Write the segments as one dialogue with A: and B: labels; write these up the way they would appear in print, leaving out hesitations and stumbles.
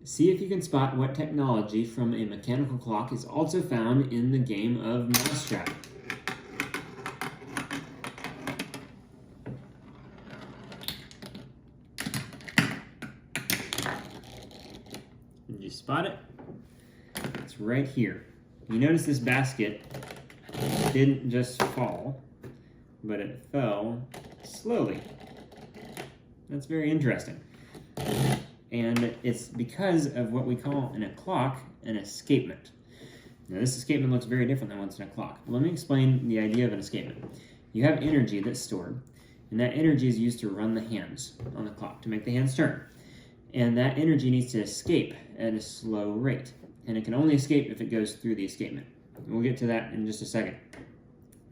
A: See if you can spot what technology from a mechanical clock is also found in the game of Mousetrap. Did you spot it? It's right here. You notice this basket didn't just fall, but it fell slowly. That's very interesting. And it's because of what we call in a clock an escapement. Now this escapement looks very different than what's in a clock. Let me explain the idea of an escapement. You have energy that's stored, and that energy is used to run the hands on the clock, to make the hands turn. And that energy needs to escape at a slow rate. And it can only escape if it goes through the escapement. We'll get to that in just a second.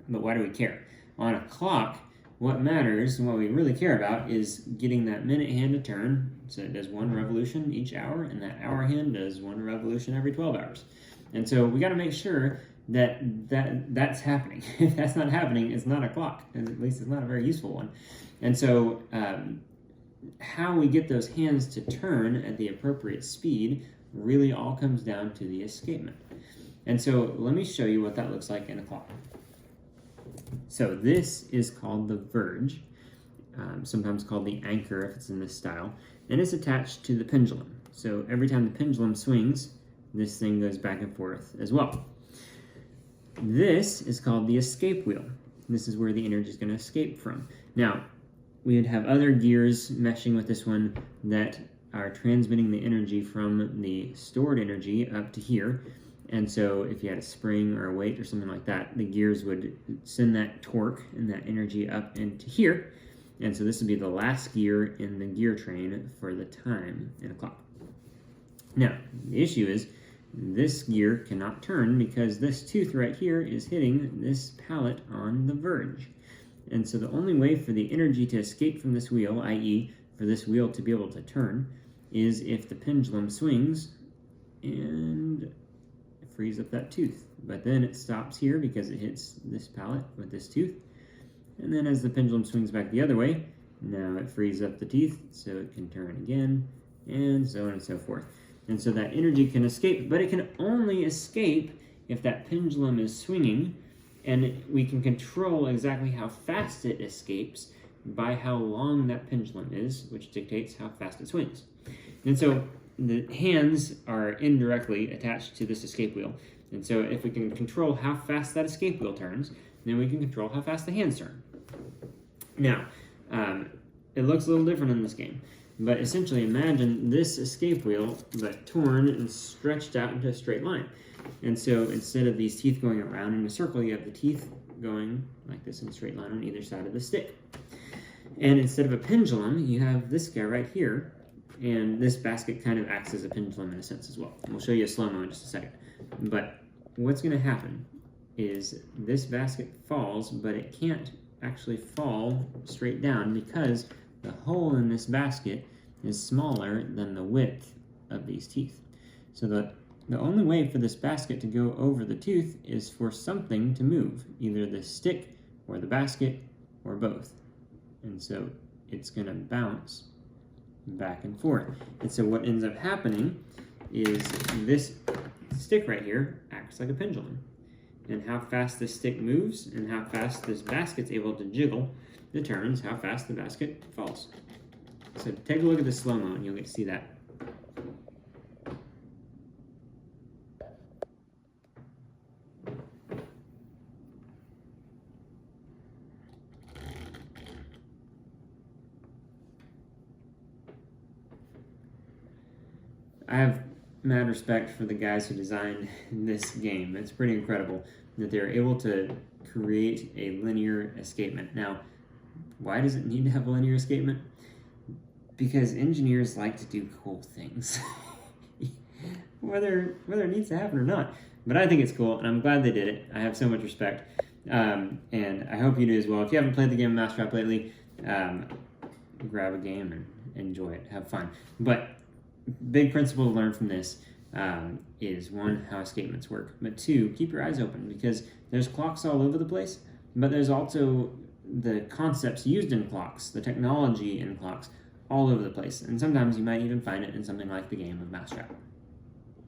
A: But why do we care? On a clock, what matters and what we really care about is getting that minute hand to turn, so it does 1 revolution each hour, and that hour hand does 1 revolution every 12 hours. And so we got to make sure that's happening. If that's not happening, it's not a clock, and at least it's not a very useful one. And so how we get those hands to turn at the appropriate speed really all comes down to the escapement. And so let me show you what that looks like in a clock. So this is called the verge, sometimes called the anchor if it's in this style, and it's attached to the pendulum. So every time the pendulum swings, this thing goes back and forth as well. This is called the escape wheel. This is where the energy is going to escape from. Now, we would have other gears meshing with this one that are transmitting the energy from the stored energy up to here. And so if you had a spring or a weight or something like that, the gears would send that torque and that energy up into here. And so this would be the last gear in the gear train for the time in a clock. Now, the issue is this gear cannot turn because this tooth right here is hitting this pallet on the verge. And so the only way for the energy to escape from this wheel, i.e. for this wheel to be able to turn, is if the pendulum swings and frees up that tooth. But then it stops here because it hits this pallet with this tooth. And then as the pendulum swings back the other way, now it frees up the teeth so it can turn again, and so on and so forth. And so that energy can escape, but it can only escape if that pendulum is swinging, and we can control exactly how fast it escapes by how long that pendulum is, which dictates how fast it swings. And so the hands are indirectly attached to this escape wheel. And so if we can control how fast that escape wheel turns, then we can control how fast the hands turn. Now, it looks a little different in this game, but essentially imagine this escape wheel, but torn and stretched out into a straight line. And so instead of these teeth going around in a circle, you have the teeth going like this in a straight line on either side of the stick. And instead of a pendulum, you have this guy right here, and this basket kind of acts as a pendulum in a sense as well. And we'll show you a slow-mo in just a second. But what's going to happen is this basket falls, but it can't actually fall straight down because the hole in this basket is smaller than the width of these teeth. So the only way for this basket to go over the tooth is for something to move, either the stick or the basket or both. And so it's going to bounce back and forth. And so what ends up happening is this stick right here acts like a pendulum. And how fast this stick moves and how fast this basket's able to jiggle determines how fast the basket falls. So take a look at the slow-mo and you'll get to see that. I have mad respect for the guys who designed this game. It's pretty incredible that they're able to create a linear escapement. Now, why does it need to have a linear escapement? Because engineers like to do cool things, whether it needs to happen or not. But I think it's cool, and I'm glad they did it. I have so much respect, and I hope you do as well. If you haven't played the game Mousetrap lately, grab a game and enjoy it. Have fun. But big principle to learn from this is one, how escapements work, but two, keep your eyes open because there's clocks all over the place, but there's also the concepts used in clocks, the technology in clocks all over the place. And sometimes you might even find it in something like the game of Mousetrap.